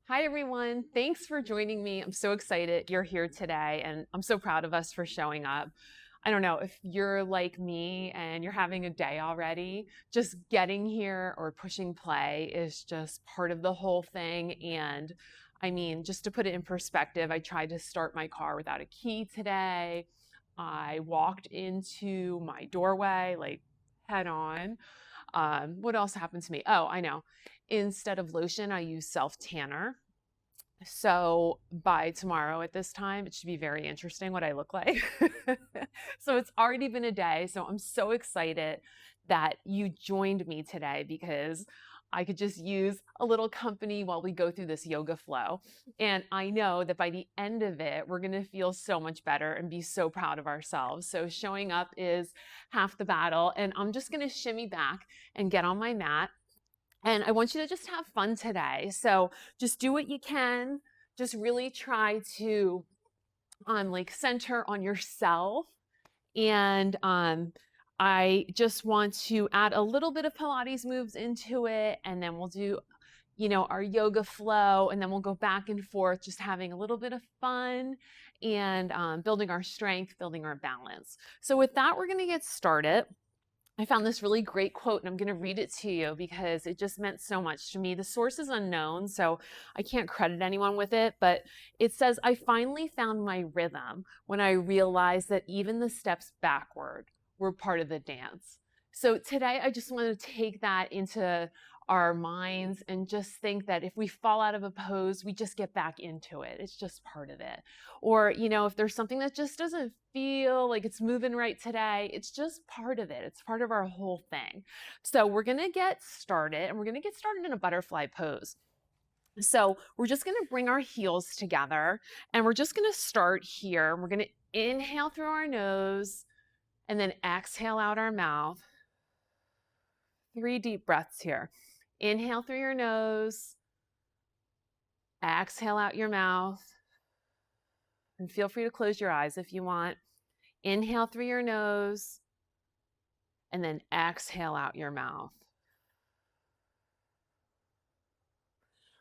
Hi, everyone. Thanks for joining me. I'm so excited you're here today, and I'm so proud of us for showing up. I don't know if you're like me and you're having a day already, just getting here or pushing play is just part of the whole thing. And I mean, just to put it in perspective, I tried to start my car without a key today. I walked into my doorway like head on. What else happened to me? Oh, I know. Instead of lotion, I use self tanner. So by tomorrow at this time, it should be very interesting what I look like. So it's already been a day. So I'm so excited that you joined me today because I could just use a little company while we go through this yoga flow. And I know that by the end of it, we're going to feel so much better and be so proud of ourselves. So showing up is half the battle. And I'm just going to shimmy back and get on my mat. And I want you to just have fun today. So just do what you can. Just really try to like center on yourself. And I just want to add a little bit of Pilates moves into it. And then we'll do, our yoga flow. And then we'll go back and forth, just having a little bit of fun and building our strength, building our balance. So with that, we're going to get started. I found this really great quote and I'm going to read it to you because it just meant so much to me. The source is unknown, so I can't credit anyone with it, but it says, "I finally found my rhythm when I realized that even the steps backward were part of the dance." So today I just want to take that into our minds and just think that if we fall out of a pose, we just get back into it. It's just part of it. Or, if there's something that just doesn't feel like it's moving right today, it's just part of it. It's part of our whole thing. So we're going to get started and we're going to get started in a butterfly pose. So we're just going to bring our heels together and we're just going to start here. We're going to inhale through our nose and then exhale out our mouth. 3 deep breaths here. Inhale through your nose, exhale out your mouth, and feel free to close your eyes if you want. Inhale through your nose, and then exhale out your mouth.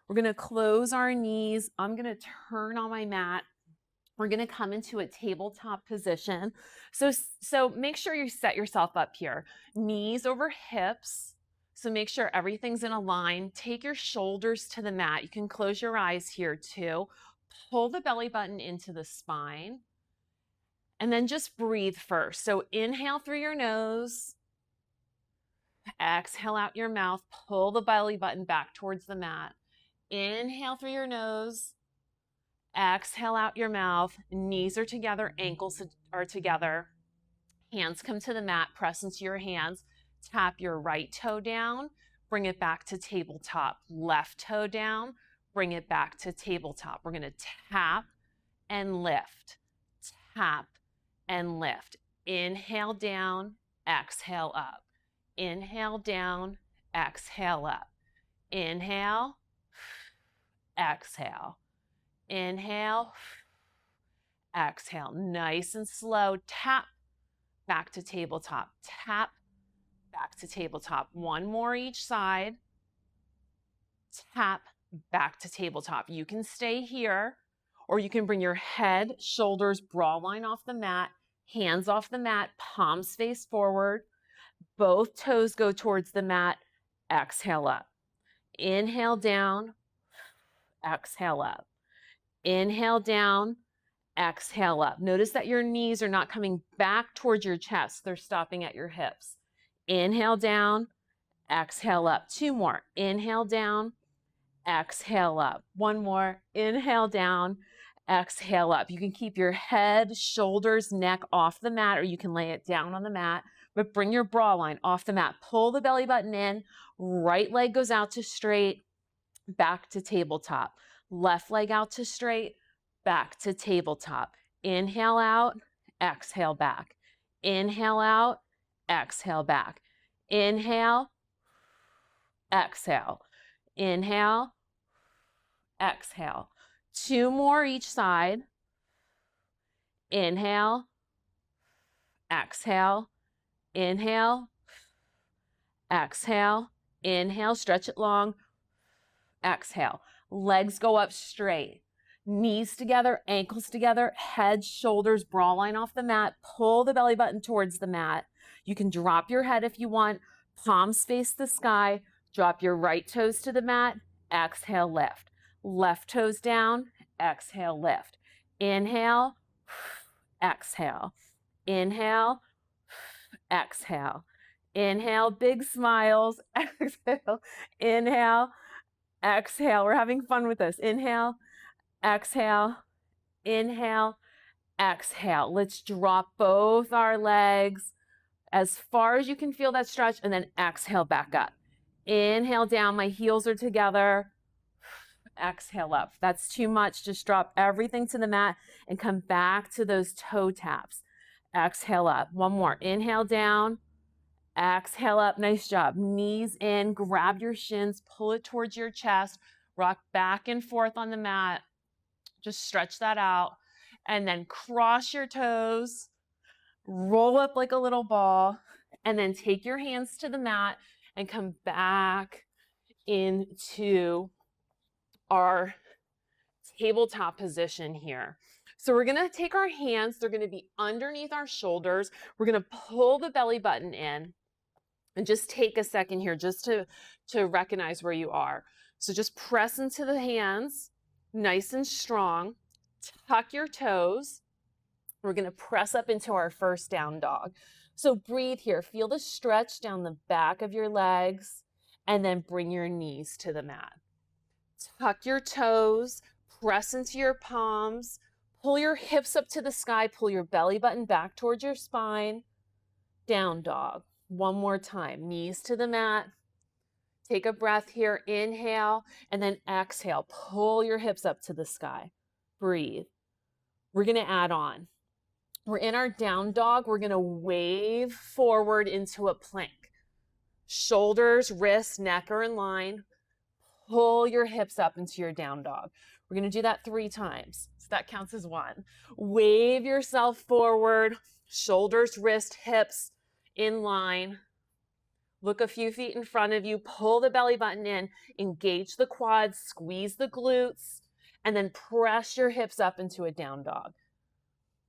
We're going to close our knees. I'm going to turn on my mat. We're going to come into a tabletop position. So make sure you set yourself up here. Knees over hips. So make sure everything's in a line. Take your shoulders to the mat. You can close your eyes here too. Pull the belly button into the spine. And then just breathe first. So inhale through your nose. Exhale out your mouth. Pull the belly button back towards the mat. Inhale through your nose. Exhale out your mouth. Knees are together, ankles are together. Hands come to the mat, press into your hands. Tap your right toe down, bring it back to tabletop. Left toe down, bring it back to tabletop. We're going to tap and lift. Tap and lift. Inhale down, exhale up. Inhale down, exhale up. Inhale, exhale. Inhale, exhale. Nice and slow. Tap back to tabletop. Tap back to tabletop. One more each side. Tap back to tabletop. You can stay here or you can bring your head, shoulders, brow line off the mat, hands off the mat, palms face forward. Both toes go towards the mat. Exhale up. Inhale down. Exhale up. Inhale down. Exhale up. Notice that your knees are not coming back towards your chest. They're stopping at your hips. Inhale down. Exhale up. 2 more. Inhale down. Exhale up. 1 more. Inhale down. Exhale up. You can keep your head, shoulders, neck off the mat, or you can lay it down on the mat, but bring your bra line off the mat. Pull the belly button in. Right leg goes out to straight, back to tabletop. Left leg out to straight, back to tabletop. Inhale out, exhale back. Inhale out, exhale back. Inhale, exhale. Inhale, exhale. 2 more each side. Inhale, exhale, inhale, exhale, inhale, stretch it long, exhale. Legs go up straight. Knees together, ankles together, head, shoulders, bra line off the mat. Pull the belly button towards the mat. You can drop your head if you want. Palms face the sky. Drop your right toes to the mat. Exhale, lift. Left toes down. Exhale, lift. Inhale, exhale. Inhale, exhale. Inhale, big smiles. Exhale, inhale, exhale. We're having fun with this. Inhale, exhale, inhale, exhale. Let's drop both our legs as far as you can feel that stretch, and then exhale back up. Inhale down, my heels are together. Exhale up. If that's too much, just drop everything to the mat and come back to those toe taps. Exhale up. One more. Inhale down. Exhale up. Nice job. Knees in. Grab your shins. Pull it towards your chest. Rock back and forth on the mat. Just stretch that out. And then cross your toes. Roll up like a little ball. And then take your hands to the mat and come back into our tabletop position here. So we're gonna take our hands, they're gonna be underneath our shoulders. We're gonna pull the belly button in and just take a second here just to recognize where you are. So just press into the hands, nice and strong. Tuck your toes. We're gonna press up into our first down dog. So breathe here, feel the stretch down the back of your legs, and then bring your knees to the mat. Tuck your toes, press into your palms, pull your hips up to the sky, pull your belly button back towards your spine. Down dog. One more time, knees to the mat. Take a breath here, inhale, and then exhale. Pull your hips up to the sky. Breathe. We're gonna add on. We're in our down dog. We're gonna wave forward into a plank. Shoulders, wrists, neck are in line. Pull your hips up into your down dog. We're gonna do that 3 times. So that counts as 1. Wave yourself forward, shoulders, wrist, hips in line. Look a few feet in front of you, pull the belly button in, engage the quads, squeeze the glutes, and then press your hips up into a down dog.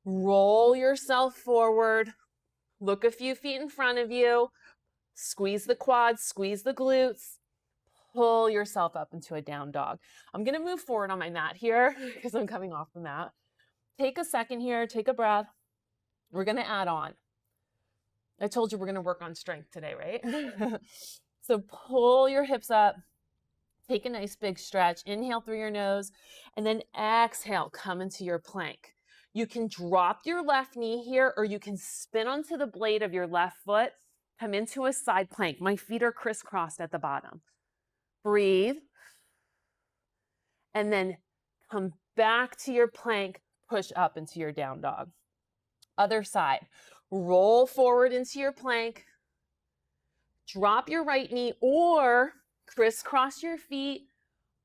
Roll yourself forward, look a few feet in front of you, squeeze the quads, squeeze the glutes, pull yourself up into a down dog. I'm gonna move forward on my mat here because I'm coming off the mat. Take a second here, take a breath. We're gonna add on. I told you we're gonna work on strength today, right? So pull your hips up, take a nice big stretch, inhale through your nose, and then exhale, come into your plank. You can drop your left knee here, or you can spin onto the blade of your left foot, come into a side plank. My feet are crisscrossed at the bottom. Breathe. And then come back to your plank, push up into your down dog. Other side. Roll forward into your plank. Drop your right knee or crisscross your feet.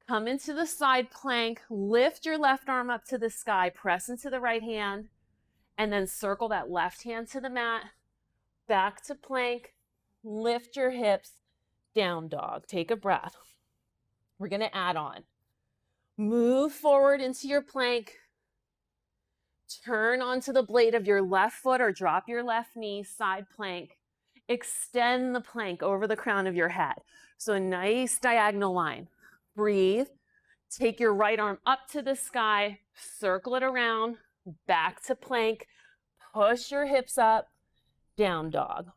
Come into the side plank. Lift your left arm up to the sky. Press into the right hand. And then circle that left hand to the mat. Back to plank. Lift your hips. Down dog. Take a breath. We're going to add on. Move forward into your plank. Turn onto the blade of your left foot or drop your left knee, side plank. Extend the plank over the crown of your head. So a nice diagonal line. Breathe. Take your right arm up to the sky, circle it around, back to plank. Push your hips up, down dog.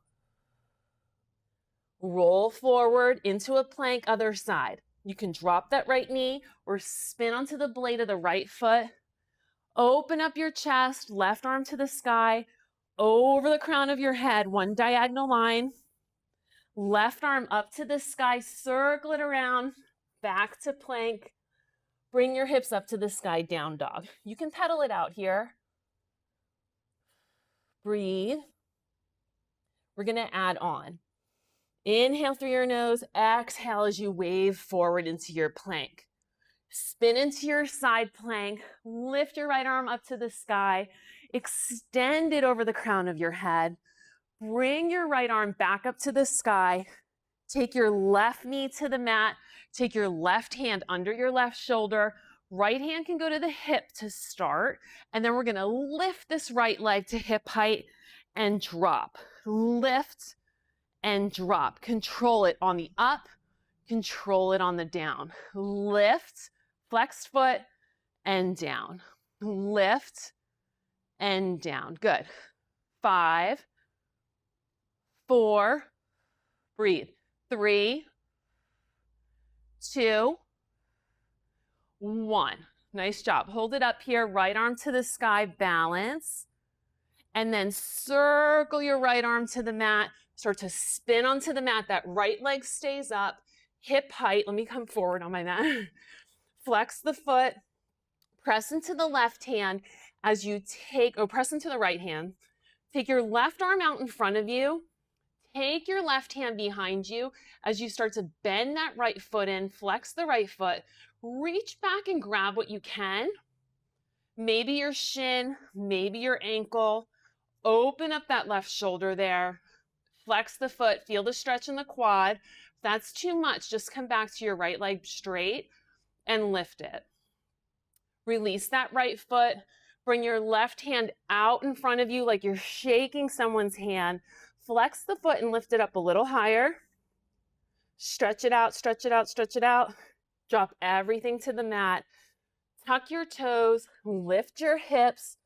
Roll forward into a plank, other side. You can drop that right knee or spin onto the blade of the right foot. Open up your chest, left arm to the sky, over the crown of your head, one diagonal line. Left arm up to the sky, circle it around, back to plank. Bring your hips up to the sky, down dog. You can pedal it out here. Breathe. We're gonna add on. Inhale through your nose, exhale as you wave forward into your plank. Spin into your side plank, lift your right arm up to the sky, extend it over the crown of your head, bring your right arm back up to the sky, Take your left knee to the mat. Take your left hand under your left shoulder. Right hand can go to the hip to start. And then we're going to lift this right leg to hip height and drop. Lift and drop. Control it on the up. Control it on the down. Lift, flexed foot, and down. Lift and down. Good. 5, 4, breathe. 3, 2, 1. Nice job. Hold it up here. Right arm to the sky, balance. And then circle your right arm to the mat. Start to spin onto the mat. That right leg stays up. Hip height. Let me come forward on my mat. Flex the foot. Press into the left hand as you take, or press into the right hand. Take your left arm out in front of you. Take your left hand behind you as you start to bend that right foot in, flex the right foot, reach back and grab what you can. Maybe your shin, maybe your ankle. Open up that left shoulder there. Flex the foot, feel the stretch in the quad. If that's too much, just come back to your right leg straight and lift it. Release that right foot. Bring your left hand out in front of you like you're shaking someone's hand. Flex the foot and lift it up a little higher. Stretch it out, stretch it out, stretch it out. Drop everything to the mat. Tuck your toes, lift your hips,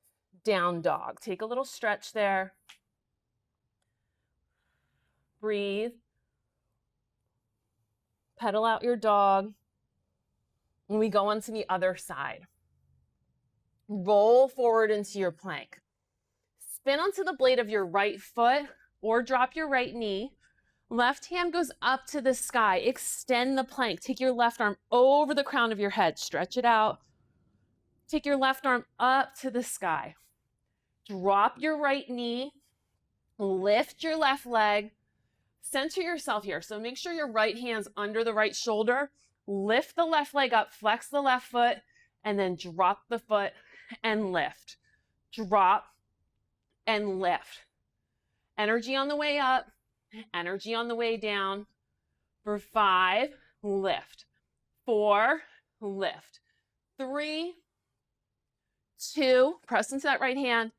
down dog. Take a little stretch there. Breathe. Pedal out your dog. And we go on to the other side. Roll forward into your plank. Spin onto the blade of your right foot or drop your right knee. Left hand goes up to the sky. Extend the plank. Take your left arm over the crown of your head. Stretch it out. Take your left arm up to the sky. Drop your right knee. Lift your left leg. Center yourself here. So make sure your right hand's under the right shoulder. Lift the left leg up. Flex the left foot. And then drop the foot and lift. Drop and lift. Energy on the way up. Energy on the way down. For 5, lift. 4, lift. 3, 2, press into that right hand.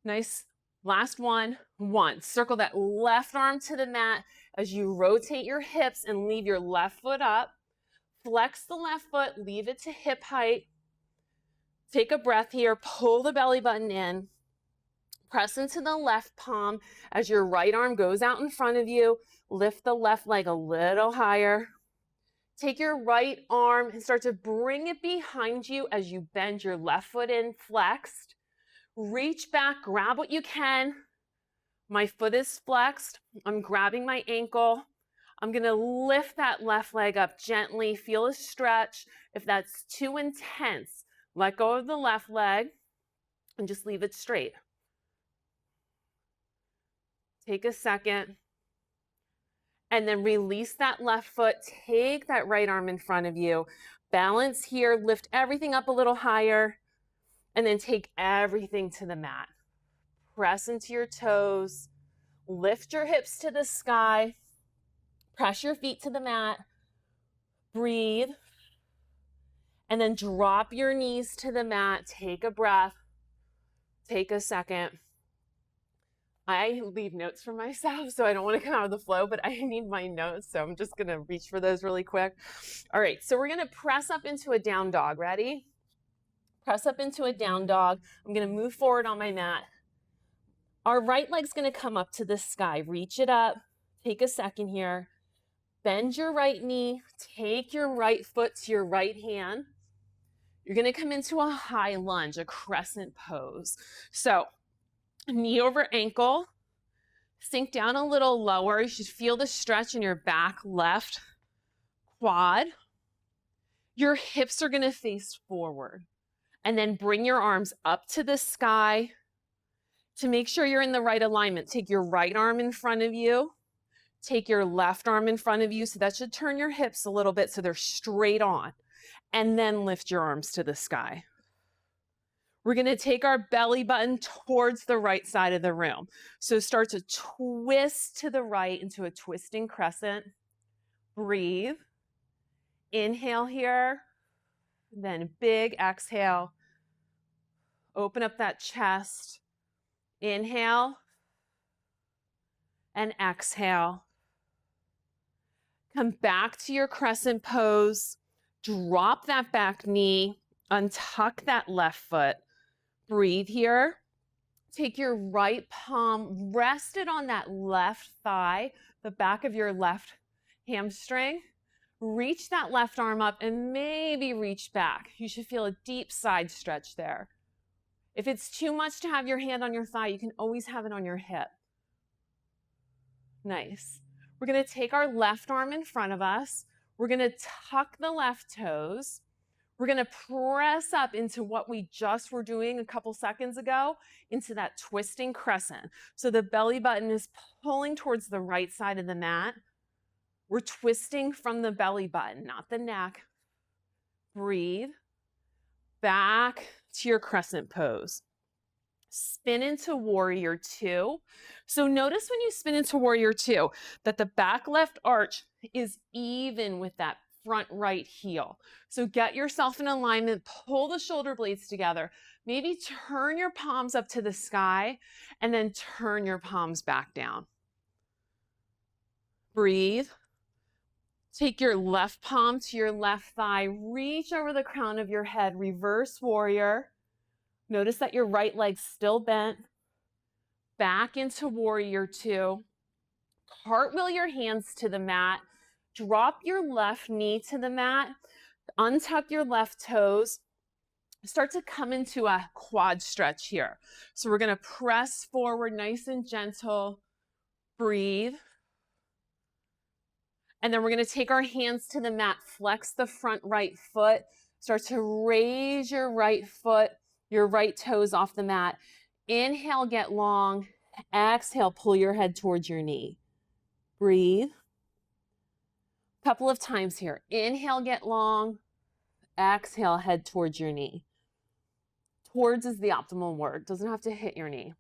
Nice. Last one. 1. Circle that left arm to the mat as you rotate your hips and leave your left foot up. Flex the left foot, leave it to hip height. Take a breath here. Pull the belly button in. Press into the left palm as your right arm goes out in front of you. Lift the left leg a little higher. Take your right arm and start to bring it behind you as you bend your left foot in, flexed. Reach back, grab what you can. My foot is flexed. I'm grabbing my ankle. I'm going to lift that left leg up gently. Feel a stretch. If that's too intense, let go of the left leg and just leave it straight. Take a second. And then release that left foot. Take that right arm in front of you. Balance here. Lift everything up a little higher. And then take everything to the mat. Press into your toes. Lift your hips to the sky. Press your feet to the mat. Breathe. And then drop your knees to the mat. Take a breath. Take a second. I leave notes for myself, so I don't want to come out of the flow, but I need my notes, so I'm just going to reach for those really quick. All right, so we're going to press up into a down dog. Ready? Press up into a down dog. I'm going to move forward on my mat. Our right leg's going to come up to the sky. Reach it up. Take a second here. Bend your right knee. Take your right foot to your right hand. You're going to come into a high lunge, a crescent pose. So knee over ankle, sink down a little lower. You should feel the stretch in your back left quad. Your hips are going to face forward. And then bring your arms up to the sky to make sure you're in the right alignment. Take your right arm in front of you. Take your left arm in front of you. So that should turn your hips a little bit so they're straight on. And then lift your arms to the sky. We're going to take our belly button towards the right side of the room. So start to twist to the right into a twisting crescent. Breathe. Inhale here, then big exhale. Open up that chest. Inhale and exhale. Come back to your crescent pose. Drop that back knee. Untuck that left foot. Breathe here. Take your right palm, rest it on that left thigh, the back of your left hamstring. Reach that left arm up and maybe reach back. You should feel a deep side stretch there. If it's too much to have your hand on your thigh, you can always have it on your hip. Nice. We're going to take our left arm in front of us. We're going to tuck the left toes. We're going to press up into what we just were doing a couple seconds ago, into that twisting crescent. So the belly button is pulling towards the right side of the mat. We're twisting from the belly button, not the neck. Breathe. Back to your crescent pose. Spin into warrior two. So notice when you spin into warrior two that the back left arch is even with that front right heel. So get yourself in alignment, pull the shoulder blades together, maybe turn your palms up to the sky, and then turn your palms back down. Breathe. Take your left palm to your left thigh, reach over the crown of your head, reverse warrior. Notice that your right leg's still bent. Back into warrior two. Cartwheel your hands to the mat. Drop your left knee to the mat. Untuck your left toes. Start to come into a quad stretch here. So we're going to press forward nice and gentle. Breathe. And then we're going to take our hands to the mat. Flex the front right foot. Start to raise your right foot, your right toes off the mat. Inhale, get long. Exhale, pull your head towards your knee. Breathe. Couple of times here. Inhale, get long. Exhale, head towards your knee. Towards is the optimal word. Doesn't have to hit your knee.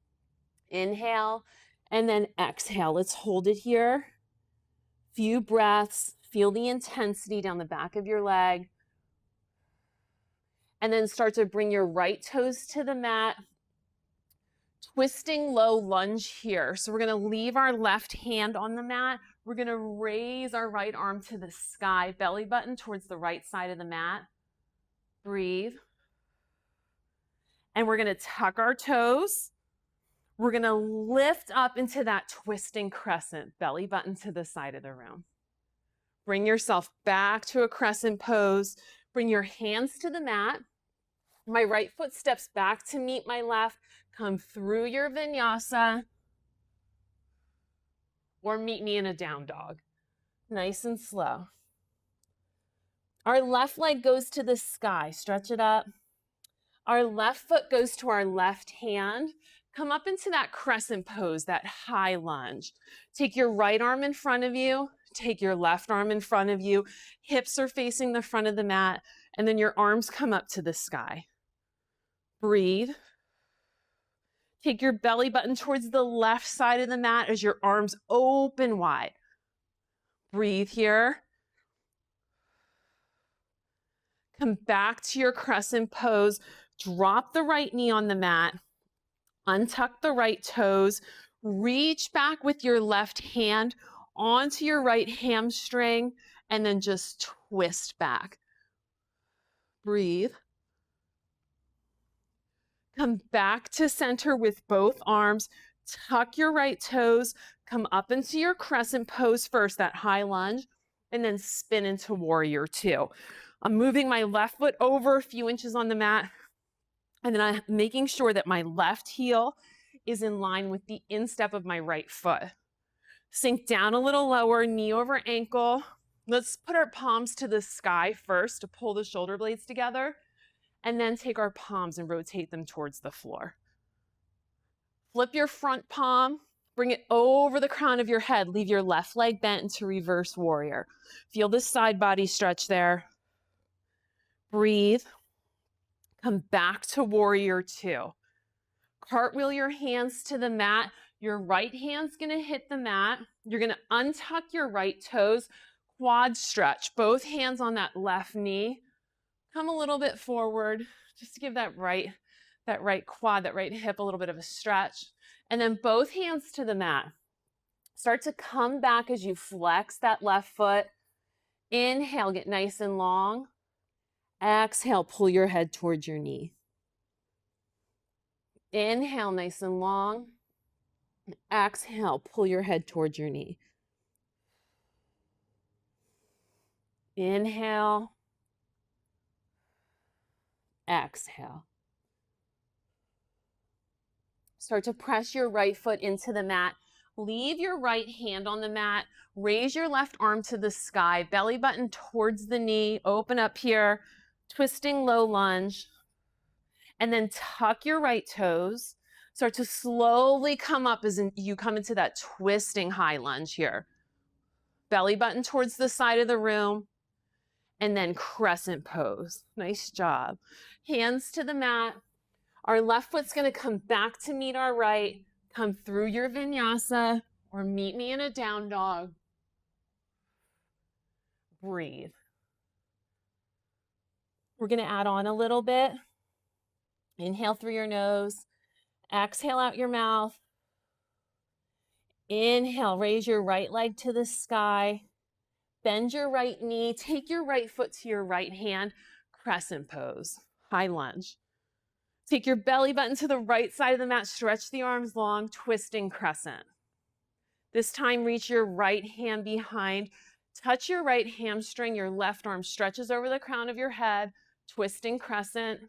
Inhale, and then exhale. Let's hold it here. Few breaths. Feel the intensity down the back of your leg. And then start to bring your right toes to the mat. Twisting low lunge here. So we're going to leave our left hand on the mat. We're going to raise our right arm to the sky, belly button towards the right side of the mat. Breathe. And we're going to tuck our toes. We're going to lift up into that twisting crescent, belly button to the side of the room. Bring yourself back to a crescent pose. Bring your hands to the mat. My right foot steps back to meet my left. Come through your vinyasa. Or meet me in a down dog. Nice and slow. Our left leg goes to the sky. Stretch it up. Our left foot goes to our left hand. Come up into that crescent pose, that high lunge. Take your right arm in front of you. Take your left arm in front of you. Hips are facing the front of the mat. And then your arms come up to the sky. Breathe. Take your belly button towards the left side of the mat as your arms open wide. Breathe here. Come back to your crescent pose. Drop the right knee on the mat. Untuck the right toes. Reach back with your left hand onto your right hamstring and then just twist back. Breathe. Come back to center with both arms. Tuck your right toes. Come up into your crescent pose first, that high lunge, and then spin into warrior two. I'm moving my left foot over a few inches on the mat, and then I'm making sure that my left heel is in line with the instep of my right foot. Sink down a little lower, knee over ankle. Let's put our palms to the sky first to pull the shoulder blades together, and then take our palms and rotate them towards the floor. Flip your front palm, bring it over the crown of your head. Leave your left leg bent into reverse warrior. Feel this side body stretch there. Breathe. Come back to warrior two. Cartwheel your hands to the mat. Your right hand's gonna hit the mat. You're gonna untuck your right toes. quad stretch. Both hands on that left knee. Come a little bit forward, just to give that right quad, that right hip a little bit of a stretch. And then both hands to the mat. Start to come back as you flex that left foot. Inhale, get nice and long. Exhale, pull your head towards your knee. Inhale, nice and long. Exhale, pull your head towards your knee. Inhale. Exhale. Start to press your right foot into the mat. Leave your right hand on the mat. Raise your left arm to the sky. Belly button towards the knee. Open up here. Twisting low lunge. And then tuck your right toes. Start to slowly come up as you come into that twisting high lunge here. Belly button towards the side of the room. And then crescent pose. Nice job. Hands to the mat. Our left foot's going to come back to meet our right. Come through your vinyasa or meet me in a down dog. Breathe. We're going to add on a little bit. Inhale through your nose. Exhale out your mouth. Inhale, raise your right leg to the sky. Bend your right knee. Take your right foot to your right hand. Crescent pose. High lunge. Take your belly button to the right side of the mat. Stretch the arms long. Twisting crescent. This time, reach your right hand behind. Touch your right hamstring. Your left arm stretches over the crown of your head. Twisting crescent.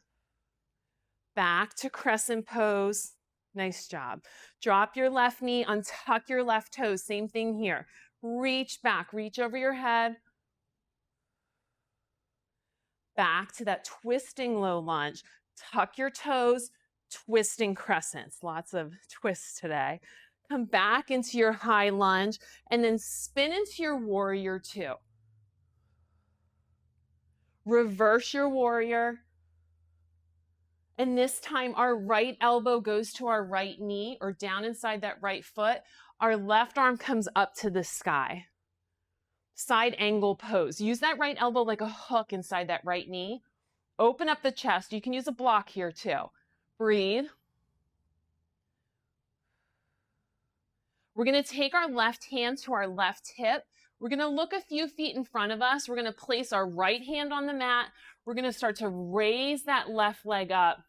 Back to crescent pose. Nice job. Drop your left knee. Untuck your left toes. Same thing here. Reach back. Reach over your head. Back to that twisting low lunge. Tuck your toes. Twisting crescents. Lots of twists today. Come back into your high lunge and then spin into your warrior two. Reverse your warrior. And this time our right elbow goes to our right knee or down inside that right foot. Our left arm comes up to the sky. Side angle pose. Use that right elbow like a hook inside that right knee. Open up the chest. You can use a block here too. Breathe. We're going to take our left hand to our left hip. We're going to look a few feet in front of us. We're going to place our right hand on the mat. We're going to start to raise that left leg up.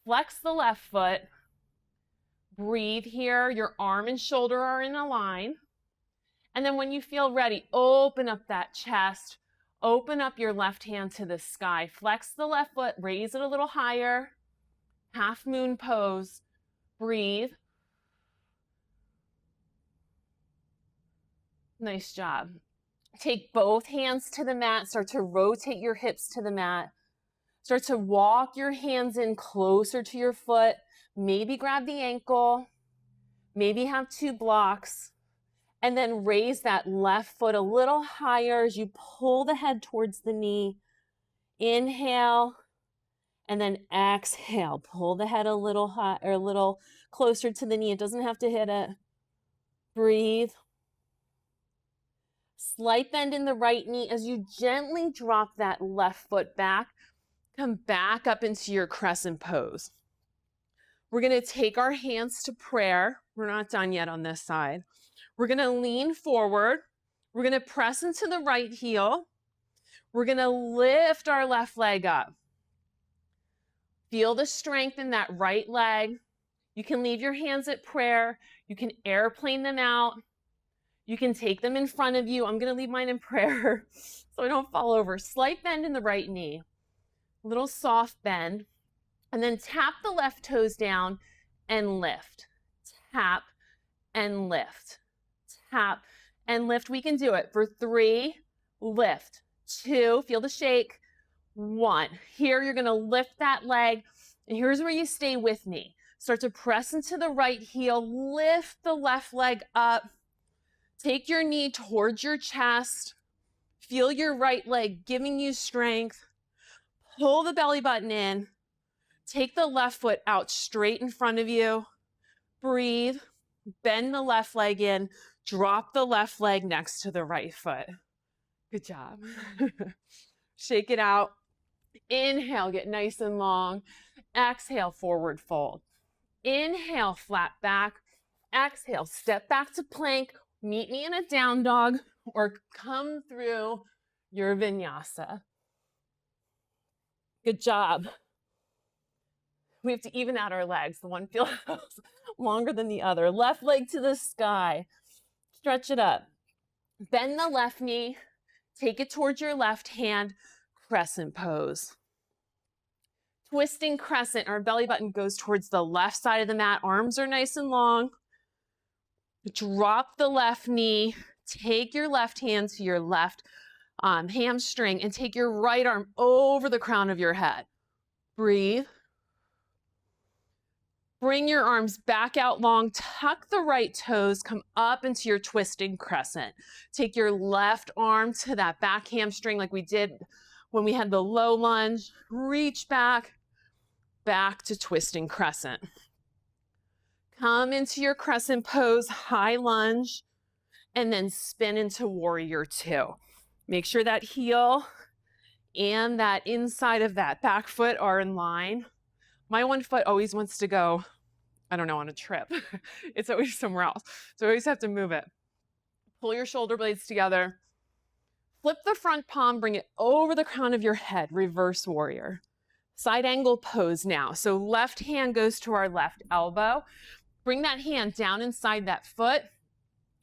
Flex the left foot. Breathe here. Your arm and shoulder are in a line. And then when you feel ready, open up that chest. Open up your left hand to the sky. Flex the left foot. Raise it a little higher. Half moon pose. Breathe. Nice job. Take both hands to the mat. Start to rotate your hips to the mat. Start to walk your hands in closer to your foot. Maybe grab the ankle. Maybe have two blocks. And then raise that left foot a little higher as you pull the head towards the knee. Inhale. And then exhale. Pull the head a little high or a little closer to the knee. It doesn't have to hit it. Breathe. Slight bend in the right knee as you gently drop that left foot back. Come back up into your crescent pose. We're going to take our hands to prayer. We're not done yet on this side. We're going to lean forward. We're going to press into the right heel. We're going to lift our left leg up. Feel the strength in that right leg. You can leave your hands at prayer. You can airplane them out. You can take them in front of you. I'm going to leave mine in prayer so I don't fall over. Slight bend in the right knee. Little soft bend. And then tap the left toes down and lift. Tap and lift. Tap and lift. We can do it for 3, lift. 2, feel the shake. 1. Here you're going to lift that leg. And here's where you stay with me. Start to press into the right heel. Lift the left leg up. Take your knee towards your chest. Feel your right leg giving you strength. Pull the belly button in. Take the left foot out straight in front of you. Breathe. Bend the left leg in. Drop the left leg next to the right foot. Good job. Shake it out. Inhale, get nice and long. Exhale, forward fold. Inhale, flat back. Exhale, step back to plank. Meet me in a down dog or come through your vinyasa. Good job. We have to even out our legs. The one feels longer than the other. Left leg to the sky. Stretch it up. Bend the left knee. Take it towards your left hand. Crescent pose. Twisting crescent. Our belly button goes towards the left side of the mat. Arms are nice and long. Drop the left knee. Take your left hand to your left hamstring and take your right arm over the crown of your head. Breathe. Bring your arms back out long, tuck the right toes, come up into your twisting crescent. Take your left arm to that back hamstring like we did when we had the low lunge. Reach back to twisting crescent. Come into your crescent pose, high lunge, and then spin into warrior two. Make sure that heel and that inside of that back foot are in line. My one foot always wants to go, I don't know, on a trip. It's always somewhere else. So I always have to move it. Pull your shoulder blades together. Flip the front palm, bring it over the crown of your head, reverse warrior. Side angle pose now. So left hand goes to our left elbow. Bring that hand down inside that foot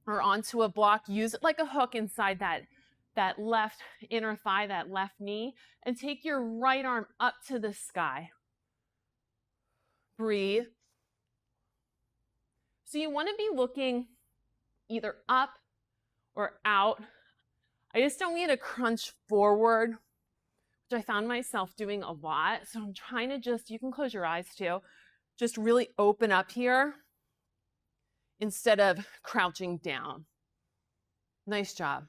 or onto a block. Use it like a hook inside that left inner thigh, that left knee, and take your right arm up to the sky. Breathe. So you want to be looking either up or out. I just don't need to crunch forward, which I found myself doing a lot. So I'm trying to just, you can close your eyes too, just really open up here instead of crouching down. Nice job.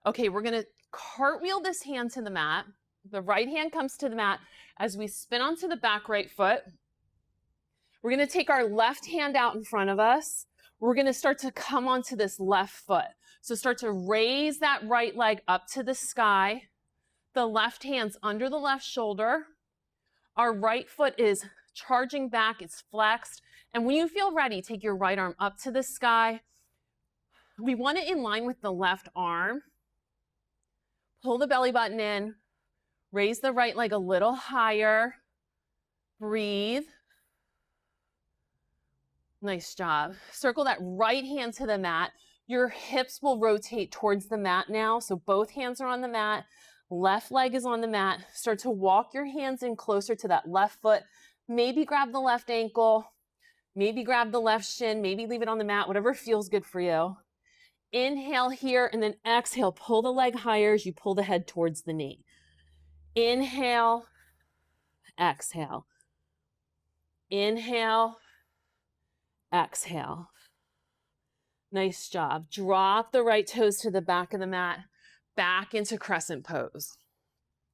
Okay, we're going to cartwheel this hand to the mat. The right hand comes to the mat as we spin onto the back right foot. We're going to take our left hand out in front of us. We're going to start to come onto this left foot. So start to raise that right leg up to the sky. The left hand's under the left shoulder. Our right foot is charging back, it's flexed. And when you feel ready, take your right arm up to the sky. We want it in line with the left arm. Pull the belly button in. Raise the right leg a little higher. Breathe. Nice job. Circle that right hand to the mat. Your hips will rotate towards the mat now. So both hands are on the mat. Left leg is on the mat. Start to walk your hands in closer to that left foot. Maybe grab the left ankle. Maybe grab the left shin. Maybe leave it on the mat, whatever feels good for you. Inhale here and then exhale. Pull the leg higher as you pull the head towards the knee. Inhale, exhale. Inhale, exhale. Nice job. Drop the right toes to the back of the mat, back into crescent pose.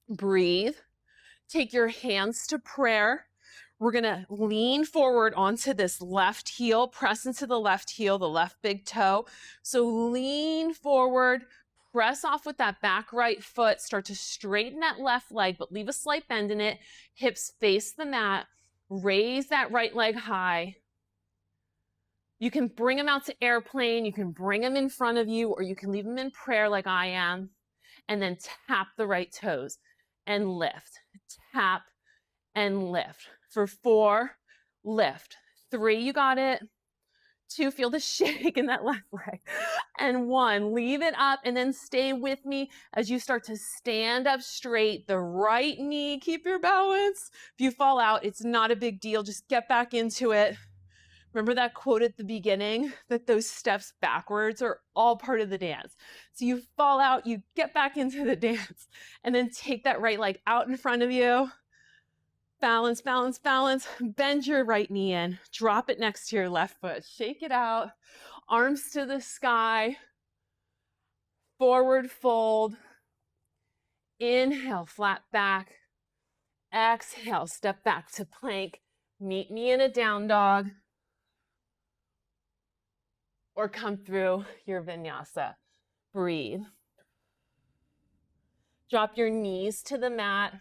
Breathe. Take your hands to prayer. We're going to lean forward onto this left heel, press into the left heel, the left big toe. So lean forward, press off with that back right foot, start to straighten that left leg, but leave a slight bend in it. Hips face the mat, raise that right leg high. You can bring them out to airplane, you can bring them in front of you, or you can leave them in prayer like I am, and then tap the right toes and lift. Tap and lift. For 4, lift. 3, you got it. 2, feel the shake in that left leg. And 1, leave it up and then stay with me as you start to stand up straight. The right knee, keep your balance. If you fall out, it's not a big deal. Just get back into it. Remember that quote at the beginning, that those steps backwards are all part of the dance. So you fall out, you get back into the dance, and then take that right leg out in front of you. Balance, balance, balance. Bend your right knee in. Drop it next to your left foot. Shake it out. Arms to the sky. Forward fold. Inhale, flat back. Exhale, step back to plank. Meet me in a down dog. Or come through your vinyasa. Breathe. Drop your knees to the mat.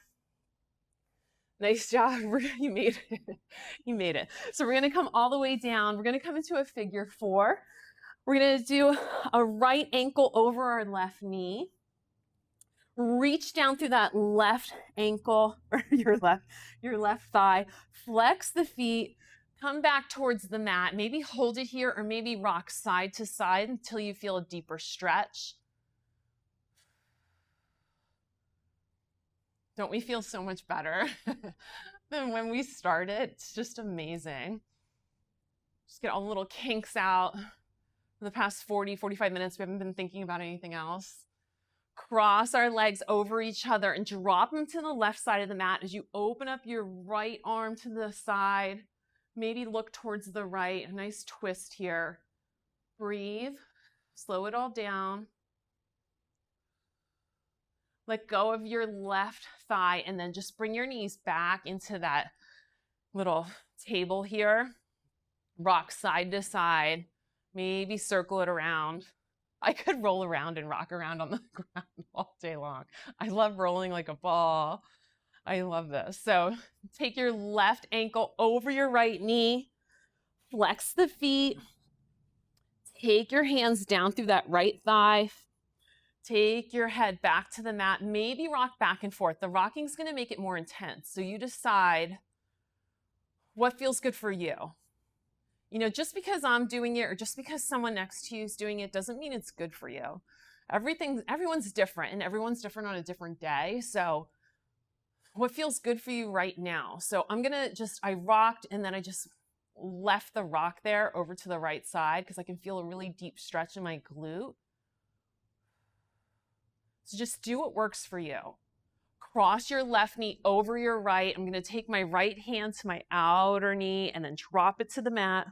Nice job. You made it. You made it. So we're going to come all the way down. We're going to come into a figure 4. We're going to do a right ankle over our left knee. Reach down through that left ankle or your left thigh. Flex the feet. Come back towards the mat. Maybe hold it here or maybe rock side to side until you feel a deeper stretch. Don't we feel so much better than when we started? It's just amazing. Just get all the little kinks out. For the past 40, 45 minutes, we haven't been thinking about anything else. Cross our legs over each other and drop them to the left side of the mat as you open up your right arm to the side. Maybe look towards the right. A nice twist here. Breathe. Slow it all down. Let go of your left thigh and then just bring your knees back into that little table here. Rock side to side. Maybe circle it around. I could roll around and rock around on the ground all day long. I love rolling like a ball. I love this. So take your left ankle over your right knee. Flex the feet. Take your hands down through that right thigh. Take your head back to the mat. Maybe rock back and forth. The rocking is going to make it more intense. So you decide what feels good for you. You know, just because I'm doing it or just because someone next to you is doing it doesn't mean it's good for you. Everyone's different and everyone's different on a different day. So what feels good for you right now? So I rocked and then I just left the rock there over to the right side because I can feel a really deep stretch in my glute. So just do what works for you. Cross your left knee over your right. I'm going to take my right hand to my outer knee and then drop it to the mat.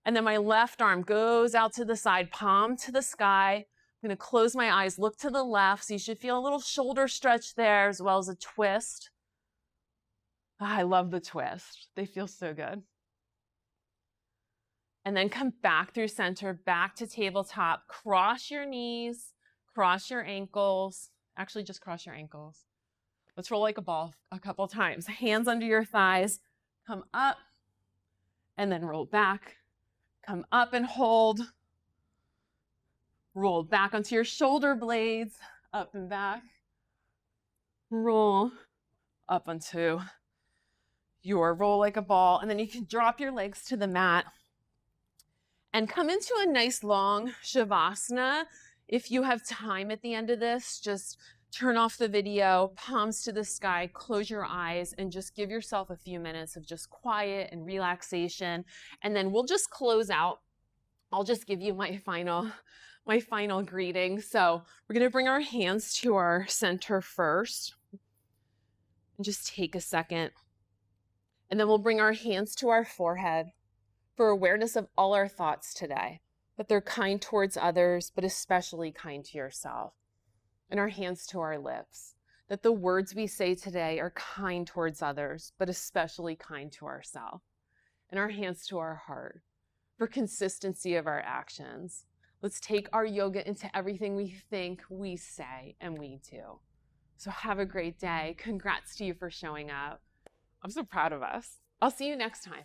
And then my left arm goes out to the side, palm to the sky. I'm going to close my eyes, look to the left. So you should feel a little shoulder stretch there as well as a twist. I love the twist. They feel so good. And then come back through center, back to tabletop. Cross your knees, cross your ankles. Actually, just cross your ankles. Let's roll like a ball a couple times. Hands under your thighs. Come up and then roll back. Come up and hold. Roll back onto your shoulder blades. Up and back. Roll up onto your roll like a ball. And then you can drop your legs to the mat and come into a nice long Shavasana. If you have time at the end of this, just turn off the video, palms to the sky, close your eyes, and just give yourself a few minutes of just quiet and relaxation. And then we'll just close out. I'll just give you my final greeting. So we're going to bring our hands to our center first and just take a second. And then we'll bring our hands to our forehead for awareness of all our thoughts today, that they're kind towards others, but especially kind to yourself. And our hands to our lips, that the words we say today are kind towards others, but especially kind to ourselves. And our hands to our heart for consistency of our actions. Let's take our yoga into everything we think, we say, and we do. So have a great day. Congrats to you for showing up. I'm so proud of us. I'll see you next time.